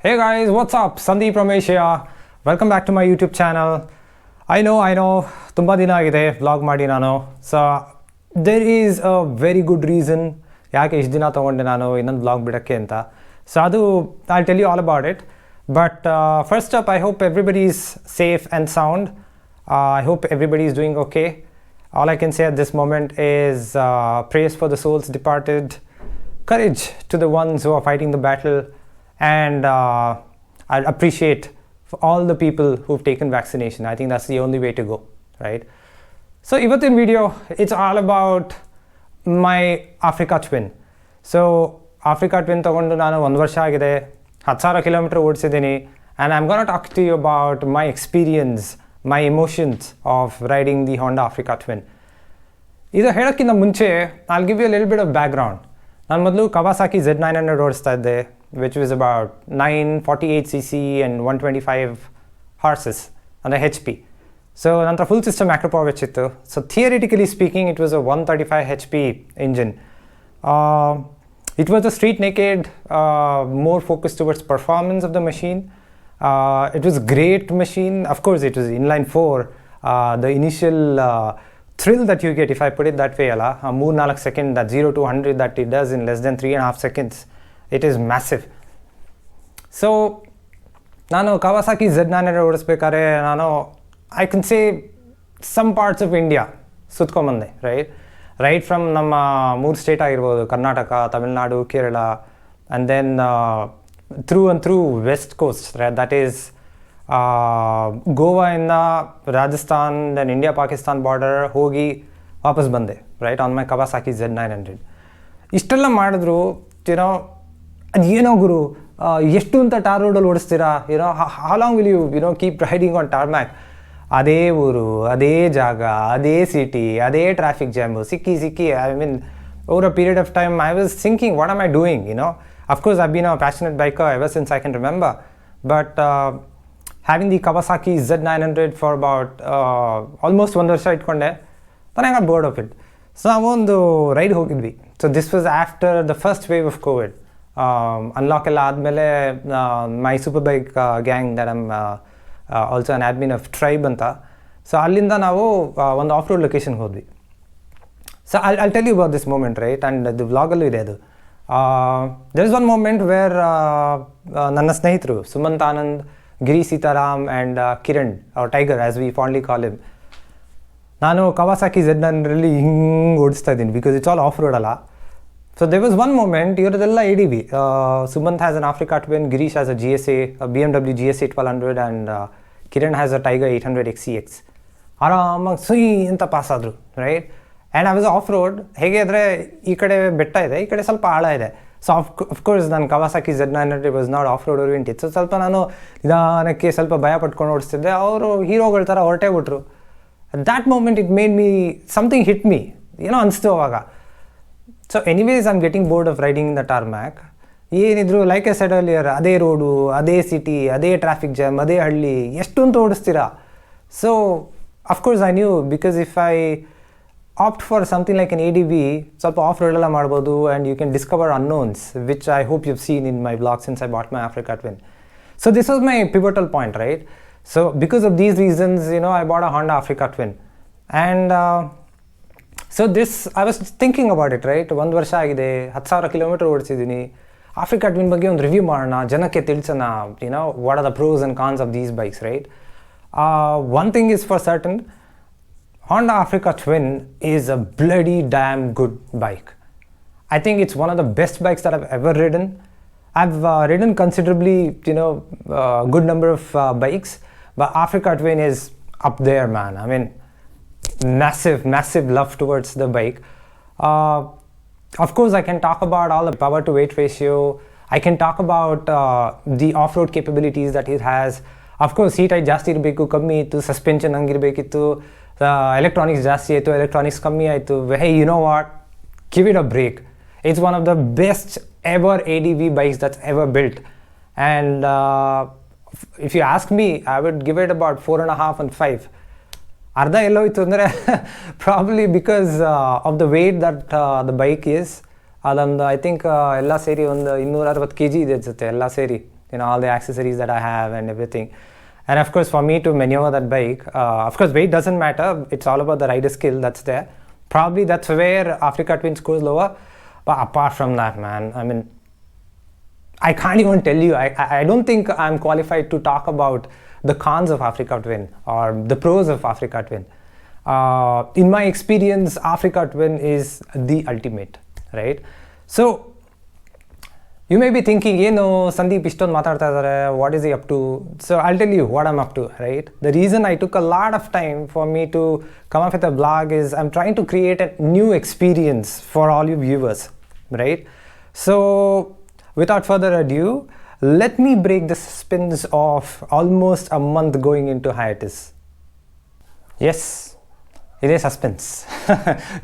Hey guys, what's up? Sandeep Ramesh here. Welcome back to my YouTube channel. I know, ತುಂಬ ದಿನ ಆಗಿದೆ vlog ಮಾಡಿ ನಾನು. So there is a very good reason ಯಾಕೆ ಇಷ್ಟು ದಿನ ತೊಗೊಂಡೆ ನಾನು ಇನ್ನೊಂದು ವ್ಲಾಗ್ ಬಿಡೋಕ್ಕೆ ಅಂತ. ಸೊ ಅದು I tell you all about it. But first up, I hope everybody is safe and sound. I hope everybody is doing okay. All I can say at this moment is praise for the souls departed, courage to the ones who are fighting the battle, and I appreciate for all the people who've taken vaccination. I think that's the only way to go, right? So ಇವತ್ತಿನ video, it's all about my Africa Twin. So Africa Twin ತಗೊಂಡು ನಾನು 1 ವರ್ಷ ಆಗಿದೆ, 10,000 kilometre ಓಡಿಸಿದ್ದೀನಿ, and I'm going to talk to you about my experience, my emotions of riding the Honda Africa Twin. ಇದು ಹೇಳೋಕ್ಕಿಂತ ಮುಂಚೆ I'll give you a little bit of background. ನಾನು ಮೊದಲು Kawasaki Z900 ಓಡಿಸ್ತಾ ಇದ್ದೆ, which was about 948cc and 125 horses ಅಂದರೆ HP. So ನಂತರ full system ಆಕ್ರೋಪಾವಿಚ್ ಇತ್ತು. So theoretically speaking it was a 135 HP engine. It was a street naked, more focused towards performance of the machine. It was a great machine. Of course, it was inline 4. The initial thrill that you get, if I put it that way, 3-4 seconds, that 0 to 100 that it does in less than 3.5 seconds, it is massive. So, ನಾನು Kawasaki Z900 ಓಡಿಸ್ಬೇಕಾದ್ರೆ ನಾನು I can say some parts of India ಸುತ್ಕೊಂಬಂದೆ, right from ನಮ್ಮ 3 state ಆಗಿರ್ಬೋದು, Karnataka, Tamil Nadu, Kerala, and then through and through west coast, right? That is Goa ಇಂದ Rajasthan, then India Pakistan border ಹೋಗಿ ವಾಪಸ್ ಬಂದೆ, right, on my Kawasaki Z900. ಇಷ್ಟೆಲ್ಲ ಮಾಡಿದ್ರು ಅದೇನೋ ಗುರು, ಎಷ್ಟು ಅಂತ ಟಾರ್ ರೋಡಲ್ಲಿ ಓಡಿಸ್ತೀರಾ, how long will you keep riding on tarmac? ಅದೇ ಊರು, ಅದೇ ಜಾಗ, ಅದೇ ಸಿಟಿ, ಅದೇ ಟ್ರಾಫಿಕ್ ಜಾಮು, ಸಿಕ್ಕಿ I mean over a period of time I was thinking what am I doing, Of course, I've been a passionate biker ever since I can remember, but having the Kawasaki Z900 for about almost 1 ವರ್ಷ ಇಟ್ಕೊಂಡೆ, then I got bored of it. So ನಾವೊಂದು ride ಹೋಗಿದ್ವಿ. So this was after the first wave of COVID. Unlock ಎಲ್ಲ ಆದಮೇಲೆ my super bike gang that I'm also an admin of Tribe ಅಂತ, so ಅಲ್ಲಿಂದ ನಾವು ಒಂದು ಆಫ್ ರೋಡ್ ಲೊಕೇಶನ್ಗೆ ಹೋದ್ವಿ. So I'll tell you about this moment, right, and the vlog-ಅಲ್ಲೂ ಇದೆ ಅದು. There is one moment where ನನ್ನ ಸ್ನೇಹಿತರು Sumant Anand, Giri Sitaram and Kiran, or tiger as we fondly call him, ನಾನು Kawasaki Z900 ಹಿಂಗೆ ಓಡಿಸ್ತಾ ಇದ್ದೀನಿ because it's all off road ಅಲ್ಲ. So there was one moment, ಇವರದೆಲ್ಲ ADV. Sumant has an Africa Twin, Girish has a GSA, a BMW GSA 1200, and Kiran has a Tiger 800 XCX. ಆರಾಮಾಗಿ ಸುಯಿ ಅಂತ pass ಆದರು, right. And I was of road. ಹೇಗೆ ಅಂದರೆ ಈ ಕಡೆ ಬೆಟ್ಟ ಇದೆ, ಈ ಕಡೆ ಸ್ವಲ್ಪ ಆಳ ಇದೆ. ಸೊ ಅಫ್ಕೋರ್ಸ್ ನಾನು Kawasaki Z900 was not of road oriented. So ಸ್ವಲ್ಪ ನಾನು ನಿಧಾನಕ್ಕೆ ಸ್ವಲ್ಪ ಭಯ ಪಟ್ಕೊಂಡು ಓಡಿಸ್ತಿದ್ದೆ. ಅವರು ಹೀರೋಗಳ ಥರ ಹೊರಟೇ ಬಿಟ್ರು. That moment it made me something hit me, ಅನಿಸ್ತು ಅವಾಗ. So anyways I am getting bored of riding in the tarmac. ಏನಿದ್ರು ಲೈಕ್ ಎ ಸೆಡ್ ಅರ್ಲಿಯರ್, ಅದೇ ರೋಡು, ಅದೇ ಸಿಟಿ, ಅದೇ ಟ್ರಾಫಿಕ್ ಜಾಮ್, ಅದೇ ಹಳ್ಳಿ, ಎಷ್ಟು ಅಂತ ಓಡಿಸ್ತೀರಾ? So of course I knew, because if I opt for something like an ADV, ಸ್ವಲ್ಪ ಆಫ್ ರೋಡ್ ಎಲ್ಲ ಮಾಡ್ಬೋದು, and you can discover unknowns, which I hope you've seen in my vlog since I bought my Africa Twin. So this was my pivotal point, right? So because of these reasons, I bought a Honda Africa Twin. And so this, I was thinking about it, right? 1 ವರ್ಷ ಆಗಿದೆ, 10,000 kilometre ಓಡಿಸಿದ್ದೀನಿ. Africa Twin ಬಗ್ಗೆ ಒಂದು review ಮಾಡೋಣ, ಜನಕ್ಕೆ ತಿಳಿಸೋಣ, what are the pros and cons of these bikes, right? One thing is for certain, Honda Africa Twin is a bloody damn good bike. I think it's one of the best bikes that I've ever ridden. I've ridden considerably, good number of bikes, but Africa Twin is up there, man. I mean, massive love towards the bike. Of course, I can talk about all the power to weight ratio. I can talk about the off-road capabilities that it has. Of course, seat height ಜಾಸ್ತಿ ಇರಬೇಕು, ಕಮ್ಮಿ ಇತ್ತು, suspension ಹಂಗಿರಬೇಕಿತ್ತು, electronics ಜಾಸ್ತಿ ಆಯಿತು, electronics ಕಮ್ಮಿ ಆಯಿತು. Hey, you know what? Give it a break. It's one of the best ever ADV bikes that's ever built. And if you ask me, I would give it about 4.5 and 5. ಅರ್ಧ ಎಲ್ಲೋಯ್ತು ಅಂದರೆ probably because of the weight that the bike is. ಅದೊಂದು I think ಎಲ್ಲ ಸೇರಿ ಒಂದು 260 kg ಇದೆ ಅನ್ಸುತ್ತೆ, ಎಲ್ಲ ಸೇರಿ all the accessories that I have and everything. And of course, for me to maneuver that bike, of course, weight doesn't matter. It's all about the rider skill that's there. Probably that's where Africa Twin scores lower. But apart from that, man, I mean, I can't even tell you. I don't think I'm qualified to talk about the cons of Africa Twin or the pros of Africa Twin. In my experience, Africa Twin is the ultimate, right? So, you may be thinking, Sandeep Ishton matarta idare, what is he up to? So I'll tell you what I'm up to, right? The reason I took a lot of time for me to come up with a blog is I'm trying to create a new experience for all you viewers, right? So without further ado, let me break the suspense of almost a month going into hiatus. Yes, it is suspense.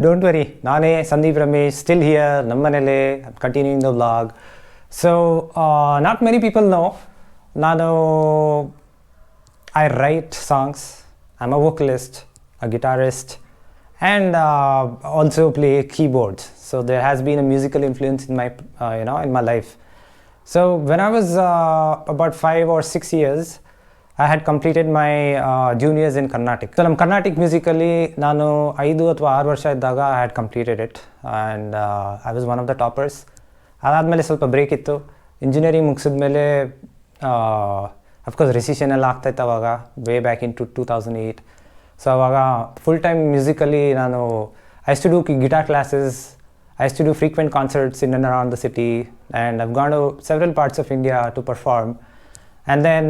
Don't worry, Nane, Sandeep Ramesh, still here, Nammanele, I'm continuing the vlog. So, not many people know, I write songs, I'm a vocalist, a guitarist, and also play keyboards. So there has been a musical influence in my, in my life. So when I was about 5 or 6 years, I had completed my juniors in Carnatic. So Carnatic musically, ನಾನು 5 ಅಥವಾ 6 ವರ್ಷ ಇದ್ದಾಗ I had completed it, and I was one of the toppers. ಅದಾದಮೇಲೆ ಸ್ವಲ್ಪ break ಇತ್ತು. Engineering ಮುಗಿಸಿದ್ಮೇಲೆ of course recession ಎಲ್ಲ ಆಗ್ತಾಯಿತ್ತು ಅವಾಗ, way back in to 2008. So ಅವಾಗ ಫುಲ್ ಟೈಮ್ ಮ್ಯೂಸಿಕಲ್ಲಿ ನಾನು I use to do guitar classes, I used to do frequent concerts in and around the city, and I've gone to several parts of India to perform. And then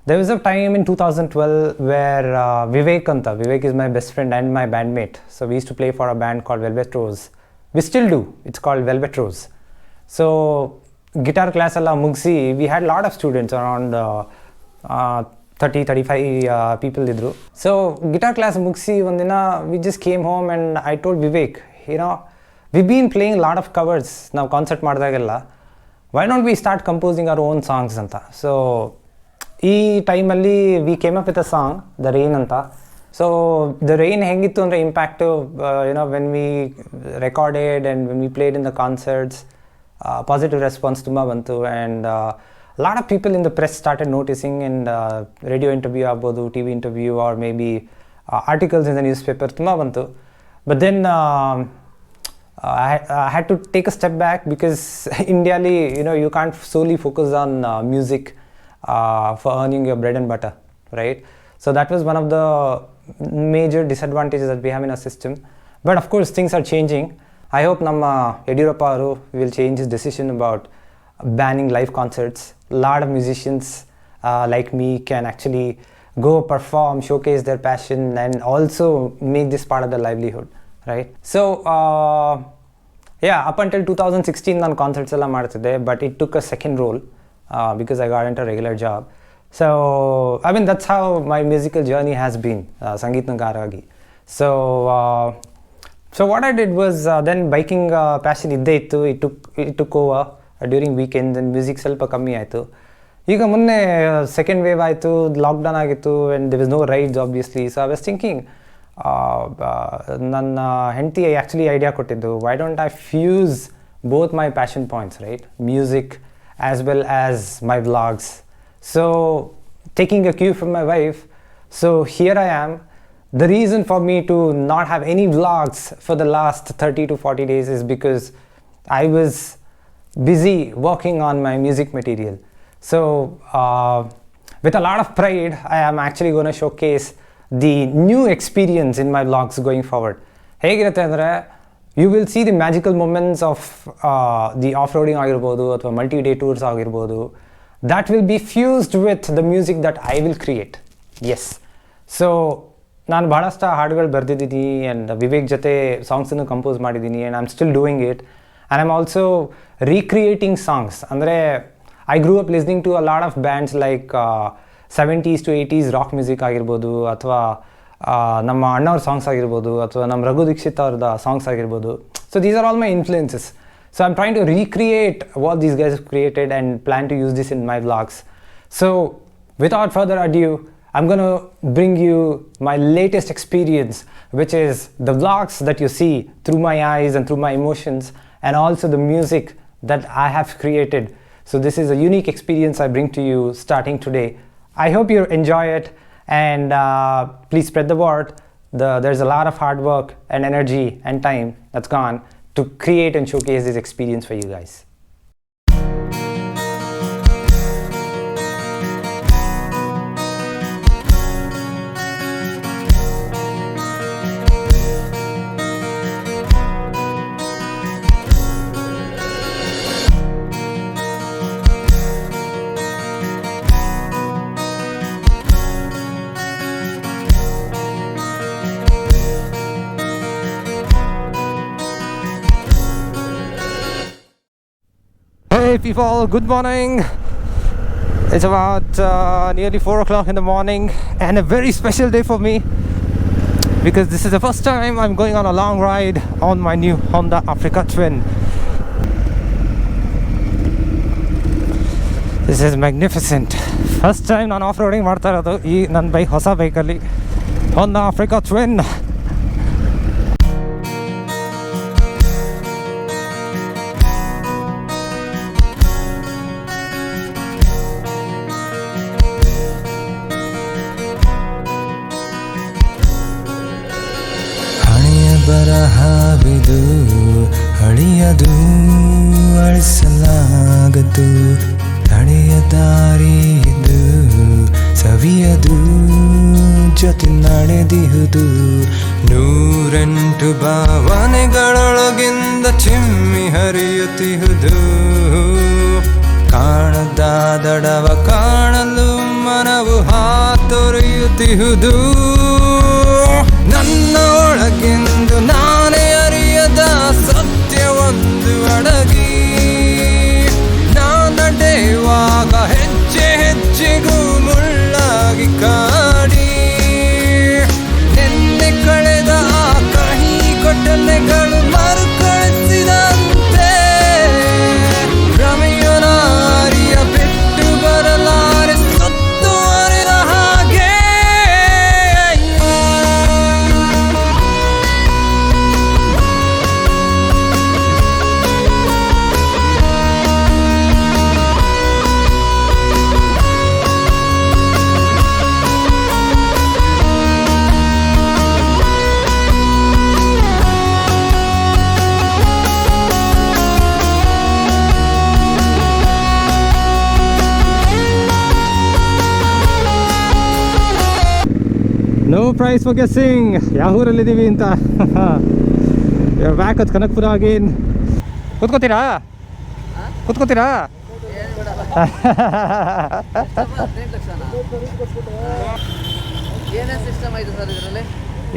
there was a time in 2012 where Vivek is my best friend and my bandmate. So we used to play for a band called Velvet Rose. We still do. It's called Velvet Rose. So guitar class alla mugsi, we had a lot of students, around 30-35 people idru. So guitar class mugsi ondina we just came home and I told Vivek, we've been playing a lot of covers now concert madidagella, why don't we start composing our own songs anta. So ee time alli we came up with a song, The Rain anta. So The Rain hengittu andre impact, when we recorded and when we played in the concerts, positive response tumba bantu, and a lot of people in the press started noticing, and radio interview agbodu, TV interview, or maybe articles in the newspaper tumba bantu. But then I had to take a step back, because Indially, you can't solely focus on music for earning your bread and butter, right? So that was one of the major disadvantages that we have in our system. But of course, things are changing. I hope Namma Yediyurappa will change his decision about banning live concerts. A lot of musicians like me can actually go perform, showcase their passion, and also make this part of their livelihood, right? So up until 2016 ನಾನು concerts ಎಲ್ಲ ಮಾಡ್ತಿದ್ದೆ, but it took a second role because I got into a regular job. So I mean, that's how my musical journey has been, Sangeetha ನಗಾರವಾಗಿ. So what I did was, then biking passion ಇದ್ದೇ ಇತ್ತು, it took over during weekends, and music ಸ್ವಲ್ಪ ಕಮ್ಮಿ ಆಯಿತು. ಈಗ ಮೊನ್ನೆ second wave ಆಯಿತು, lockdown ಆಗಿತ್ತು, and there was no rides obviously. So I was thinking, ನನ್ನ ಹೆಂಡತಿ ಆ್ಯಕ್ಚುಲಿ ಐಡಿಯಾ ಕೊಟ್ಟಿದ್ದು, why don't I fuse both my passion points, right? Music as well as my vlogs. So taking a cue from my wife, so here I am. The reason for me to not have any vlogs for the last 30 to 40 days is because I was busy working on my music material. So with a lot of pride, I am actually going to showcase the new experience in my vlogs going forward. ಹೇಗಿರುತ್ತೆ ಅಂದರೆ, you will see the magical moments of the off-roading ಆಗಿರ್ಬೋದು, ಅಥವಾ multi-day tours ಆಗಿರ್ಬೋದು, that will be fused with the music that I will create. Yes. So ನಾನು ಭಾಳಷ್ಟು ಹಾಡುಗಳು ಬರೆದಿದ್ದೀನಿ, and Vivek ಜೊತೆ ಸಾಂಗ್ಸನ್ನು ಕಂಪೋಸ್ ಮಾಡಿದ್ದೀನಿ, and I am still doing it, and I am also recreating songs. ಅಂದರೆ I grew up listening to a lot of bands like 70s to 80s rock music ಆಗಿರ್ಬೋದು, ಅಥವಾ ನಮ್ಮ ಅಣ್ಣವ್ರ ಸಾಂಗ್ಸ್ ಆಗಿರ್ಬೋದು, ಅಥವಾ ನಮ್ಮ ರಘು ದೀಕ್ಷಿತ್ ಅವ್ರದ ಸಾಂಗ್ಸ್ ಆಗಿರ್ಬೋದು. So these are all my influences. So I'm trying to recreate what these guys have created and plan to use this in my vlogs. So without further ado, I'm going to bring you my latest experience, which is the vlogs that you see through my eyes and through my emotions, and also the music that I have created. So this is a unique experience I bring to you starting today. I hope you enjoy it, and please spread the word. There's a lot of hard work and energy and time that's gone to create and showcase this experience for you guys. Hey people, good morning. It's about nearly 4 o'clock in the morning, and a very special day for me because this is the first time I'm going on a long ride on my new Honda Africa Twin. This is magnificent. First time ನಾನು off roading ಮಾಡ್ತಾ ಇರೋದು ಈ ನನ್ನ bike, ಹೊಸ ಬೈಕಲ್ಲಿ, Honda Africa Twin. ಬರಹವಿದು ಅಳಿಯದು, ಅಳಿಸಲಾಗದು, ತಡೆಯ ದಾರಿಯಿದು, ಸವಿಯದು, ಜೊತೆ ನಡೆದಿಹುದು. 108 ಭಾವನೆಗಳೊಳಗಿಂದ ಚಿಮ್ಮಿ ಹರಿಯುತ್ತಿಹುದು. ಕಾಣದ ದಡವ ಕಾಣಲು ಮನವು ಹಾತೊರೆಯುತ್ತಿಹುದು. ನನ್ನ ಒಳಗೆಂದು ನಾನೇ ಅರಿಯದ ಸತ್ಯವೊಂದು ಅಡಗಿ, ನಾ ನಡೆಯುವಾಗ ಹೆಜ್ಜೆ ಹೆಜ್ಜೆಗೂ ಮುಳ್ಳಾಗಿ ಕಾಡಿ, ನಿನ್ನೆ ಕಳೆದ ಆ ಕಹಿ ಘಟನೆಗಳು ಮರುಕಳಿಸಿದಂತೆ, ಭ್ರಮೆಯ ನಾರಿಯ ಬಿಟ್ಟು ಬರಲಾರೆ ಸತ್ತು ಅರಿದ ಹಾಗೆ. ನೋ ಪ್ರೈಸ್ ಫಾರ್ ಗೆಸ್ಸಿಂಗ್ ಯಾವ ಊರಲ್ಲಿದ್ದೀವಿ ಅಂತ. ಬ್ಯಾಕ್ ಅದು ಕನಕಪುರ ಅಗೇನ್. ಕೂತ್ಕೋತೀರಾ? ಕೂತ್ಕೋತೀರಾ?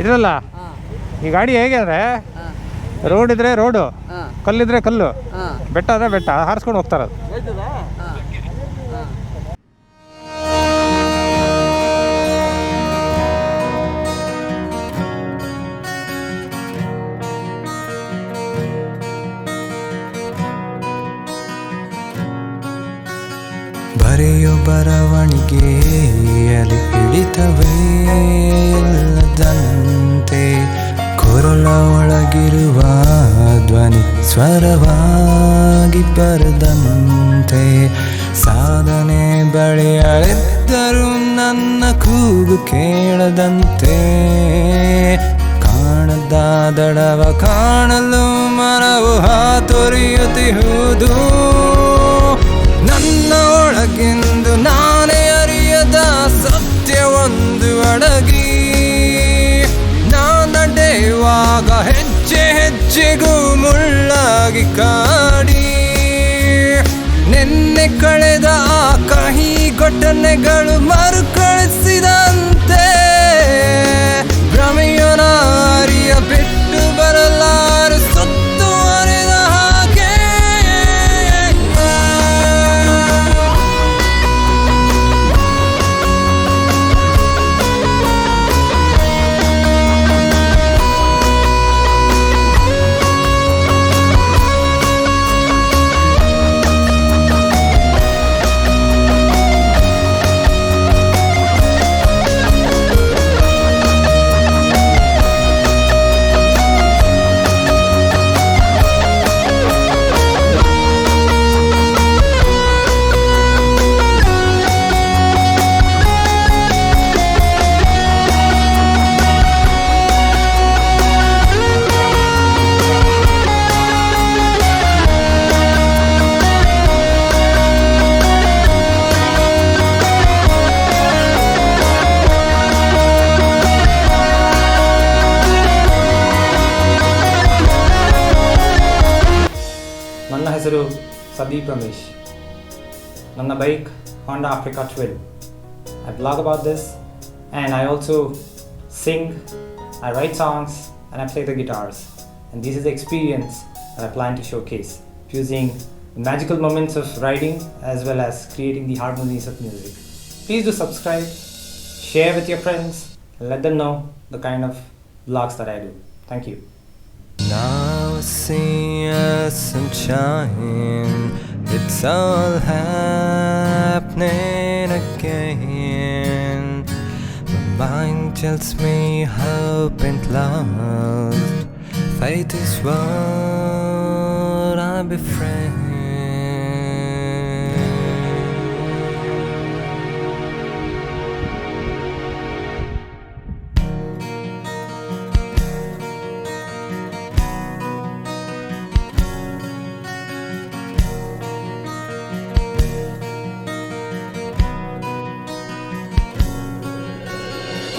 ಇದ್ರಲ್ಲ ಈ ಗಾಡಿ ಹೇಗೆ ಅಂದರೆ, ರೋಡ್ ಇದ್ರೆ ರೋಡು, ಕಲ್ಲಿದ್ರೆ ಕಲ್ಲು, ಬೆಟ್ಟ ಆದರೆ ಬೆಟ್ಟ, ಹಾರಿಸ್ಕೊಂಡು ಹೋಗ್ತಾ ಇರೋದು. ಬರೆಯೋ ಬರವಣಿಗೆಯಲ್ಲಿ ಹಿಡಿತವೇ ಇಲ್ಲದಂತೆ, ಕೊರಳ ಒಳಗಿರುವ ಧ್ವನಿ ಸ್ವರವಾಗಿ ಬರದಂತೆ, ಸಾಧನೆ ಬಳಿ ಅಳೆದ್ದರೂ ನನ್ನ ಕೂಗು ಕೇಳದಂತೆ, ಕಾಣದ ದಡವ ಕಾಣಲು ಮನವು ಹಾತೊರೆಯುತ್ತಿಹುದು. ನನ್ನ ಒಳಗೆಂದು ನಾನೇ ಅರಿಯದ ಸತ್ಯವೊಂದು ಅಡಗಿ, ನಾ ನಡೆಯುವಾಗ ಹೆಜ್ಜೆ ಹೆಜ್ಜೆಗೂ ಮುಳ್ಳಾಗಿ ಕಾಡಿ, ನಿನ್ನೆ ಕಳೆದ ಆ ಕಹಿ ಘಟನೆಗಳು ಮರುಕಳಿಸಿದಂತೆ, ಭ್ರಮೆಯ ನಾರಿಯ ಬಿಟ್ಟು ಬರಲಾರೆ ಸತ್ತು ಅರಿದ ಹಾಗೆ. ಹೆಸರು ಸಂದೀಪ್ ರಮೇಶ್. ನನ್ನ bike Honda Africa Twin. I blog about this, and I also sing, I write songs, and I play the guitars. And this is the experience that I plan to showcase, using the magical moments of writing as well as creating the harmonies of music. Please do subscribe, share with your friends, and let them know the kind of vlogs that I do. Thank you. Now I see a sunshine, it's all happening again. My mind tells me hope ain't lost, faith is what I befriend.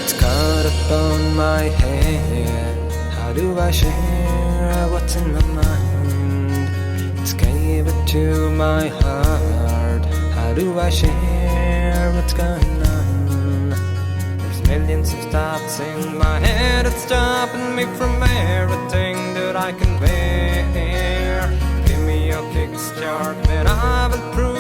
It's caught up on my head. How do I share what's in my mind? It's gave it to my heart. How do I share what's going on? There's millions of thoughts in my head that's stopping me from everything that I can bear. Give me your kickstart, man, I will prove